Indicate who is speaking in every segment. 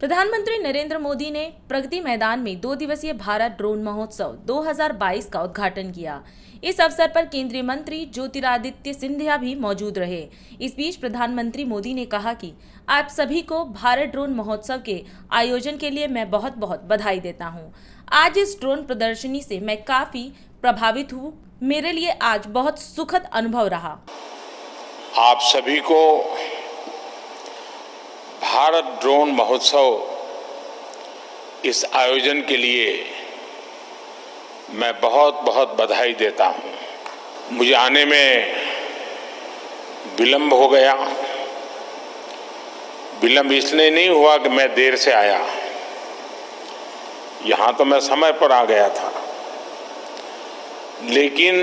Speaker 1: प्रधानमंत्री नरेंद्र मोदी ने प्रगति मैदान में 2 दिवसीय भारत ड्रोन महोत्सव 2022 का उद्घाटन किया। इस अवसर पर केंद्रीय मंत्री ज्योतिरादित्य सिंधिया भी मौजूद रहे। इस बीच प्रधानमंत्री मोदी ने कहा कि आप सभी को भारत ड्रोन महोत्सव के आयोजन के लिए मैं बहुत बहुत बधाई देता हूं। आज इस ड्रोन प्रदर्शनी से मैं काफी प्रभावित हूं। मेरे लिए आज बहुत सुखद अनुभव रहा।
Speaker 2: आप सभी को भारत ड्रोन महोत्सव इस आयोजन के लिए मैं बहुत बहुत बधाई देता हूं। मुझे आने में विलंब हो गया। विलंब इसलिए नहीं हुआ कि मैं देर से आया, यहां तो मैं समय पर आ गया था, लेकिन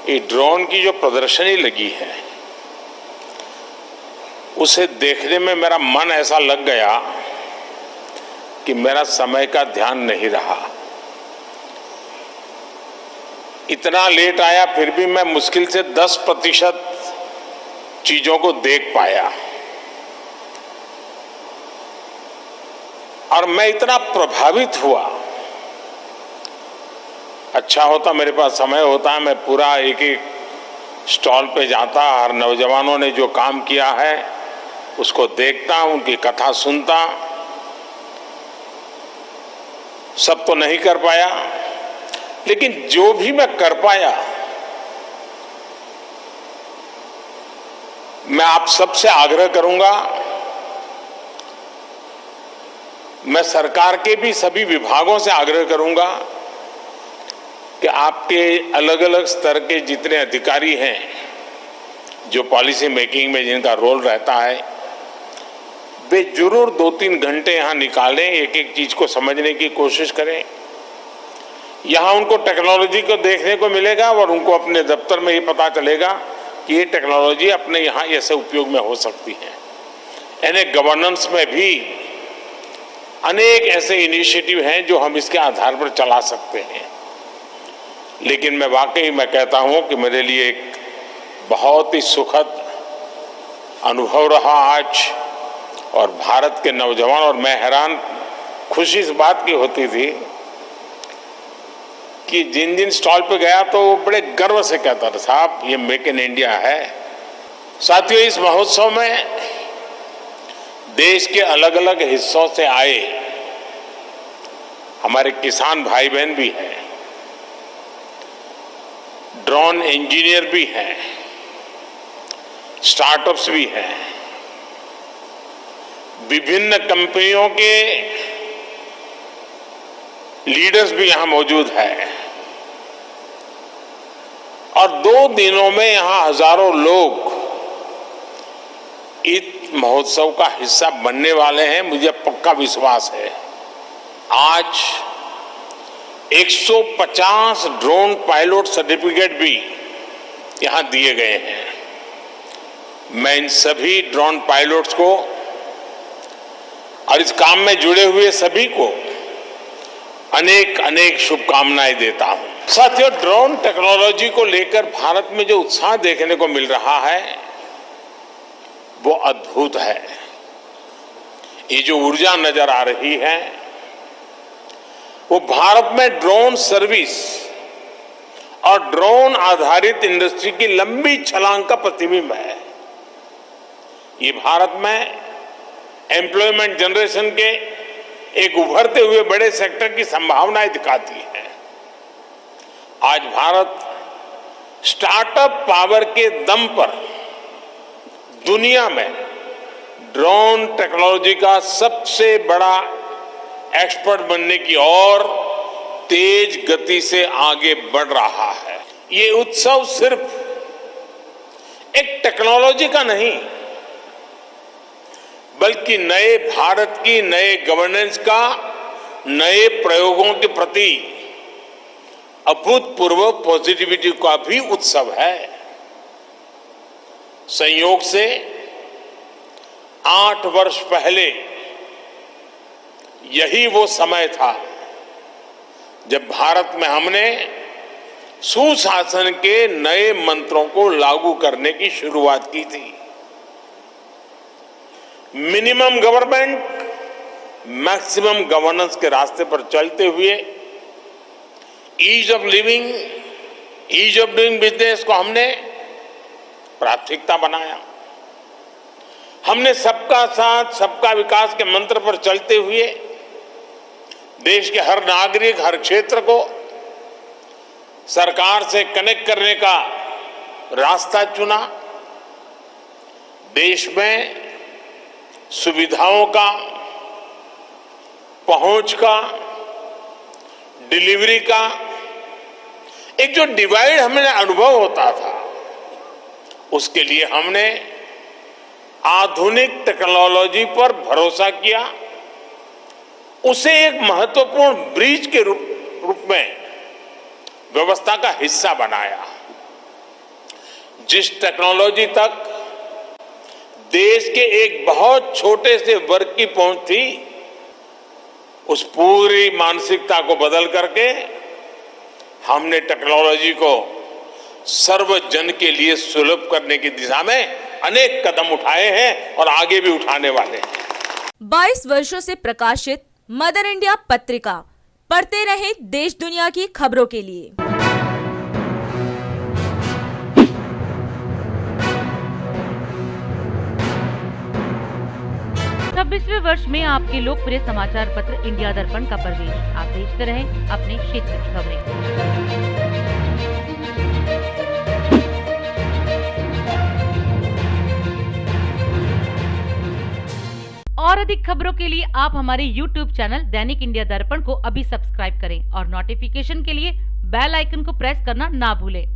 Speaker 2: ये ड्रोन की जो प्रदर्शनी लगी है उसे देखने में मेरा मन ऐसा लग गया कि मेरा समय का ध्यान नहीं रहा। इतना लेट आया, फिर भी मैं मुश्किल से 10% चीजों को देख पाया और मैं इतना प्रभावित हुआ। अच्छा होता मेरे पास समय होता, मैं पूरा एक एक स्टॉल पे जाता और नौजवानों ने जो काम किया है उसको देखता, उनकी कथा सुनता। सब तो नहीं कर पाया, लेकिन जो भी मैं कर पाया मैं आप सबसे आग्रह करूंगा, मैं सरकार के भी सभी विभागों से आग्रह करूंगा कि आपके अलग अलग स्तर के जितने अधिकारी हैं जो पॉलिसी मेकिंग में जिनका रोल रहता है, वे जरूर 2-3 घंटे यहाँ निकालें, एक एक चीज को समझने की कोशिश करें। यहाँ उनको टेक्नोलॉजी को देखने को मिलेगा और उनको अपने दफ्तर में ये पता चलेगा कि ये टेक्नोलॉजी अपने यहाँ ऐसे उपयोग में हो सकती है। यानी गवर्नेंस में भी अनेक ऐसे इनिशिएटिव हैं जो हम इसके आधार पर चला सकते हैं। लेकिन मैं वाकई मैं कहता हूं कि मेरे लिए एक बहुत ही सुखद अनुभव रहा आज। और भारत के नौजवान, और मैं हैरान, खुशी इस बात की होती थी कि जिन जिन स्टॉल पे गया तो वो बड़े गर्व से कहता था, साहब ये मेक इन इंडिया है। साथियों, इस महोत्सव में देश के अलग अलग हिस्सों से आए हमारे किसान भाई बहन भी हैं, ड्रोन इंजीनियर भी हैं, स्टार्टअप्स भी हैं, विभिन्न कंपनियों के लीडर्स भी यहां मौजूद हैं और 2 दिनों में यहां हजारों लोग इस महोत्सव का हिस्सा बनने वाले हैं, मुझे पक्का विश्वास है। आज 150 ड्रोन पायलट सर्टिफिकेट भी यहां दिए गए हैं। मैं इन सभी ड्रोन पायलट्स को और इस काम में जुड़े हुए सभी को अनेक अनेक शुभकामनाएं देता हूं। साथियों, ड्रोन टेक्नोलॉजी को लेकर भारत में जो उत्साह देखने को मिल रहा है वो अद्भुत है। ये जो ऊर्जा नजर आ रही है वो भारत में ड्रोन सर्विस और ड्रोन आधारित इंडस्ट्री की लंबी छलांग का प्रतिबिंब है। ये भारत में एम्प्लॉयमेंट जनरेशन के एक उभरते हुए बड़े सेक्टर की संभावनाएं दिखाती है। आज भारत स्टार्टअप पावर के दम पर दुनिया में ड्रोन टेक्नोलॉजी का सबसे बड़ा एक्सपर्ट बनने की ओर तेज गति से आगे बढ़ रहा है। ये उत्सव सिर्फ एक टेक्नोलॉजी का नहीं, बल्कि नए भारत की, नए गवर्नेंस का, नए प्रयोगों के प्रति अभूतपूर्व पॉजिटिविटी का भी उत्सव है। संयोग से 8 वर्ष पहले यही वो समय था जब भारत में हमने सुशासन के नए मंत्रों को लागू करने की शुरुआत की थी। मिनिमम गवर्नमेंट मैक्सिमम गवर्नेंस के रास्ते पर चलते हुए ease of living, ease of doing business को हमने प्राथमिकता बनाया। हमने सबका साथ सबका विकास के मंत्र पर चलते हुए देश के हर नागरिक, हर क्षेत्र को सरकार से कनेक्ट करने का रास्ता चुना। देश में सुविधाओं का, पहुंच का, डिलीवरी का एक जो डिवाइड हमें अनुभव होता था, उसके लिए हमने आधुनिक टेक्नोलॉजी पर भरोसा किया, उसे एक महत्वपूर्ण ब्रिज के रूप में व्यवस्था का हिस्सा बनाया। जिस टेक्नोलॉजी तक देश के एक बहुत छोटे से वर्ग की पहुंच थी, उस पूरी मानसिकता को बदल करके हमने टेक्नोलॉजी को सर्वजन के लिए सुलभ करने की दिशा में अनेक कदम उठाए हैं और आगे भी उठाने वाले हैं।
Speaker 1: 22 वर्षों से प्रकाशित मदर इंडिया पत्रिका, पढ़ते रहें देश दुनिया की खबरों के लिए।
Speaker 3: 26वें वर्ष में आपके लोकप्रिय समाचार पत्र इंडिया दर्पण का प्रवेश। आप देखते रहें अपने क्षेत्र की खबरें। और अधिक खबरों के लिए आप हमारे YouTube चैनल दैनिक इंडिया दर्पण को अभी सब्सक्राइब करें और नोटिफिकेशन के लिए बेल आइकन को प्रेस करना ना भूलें।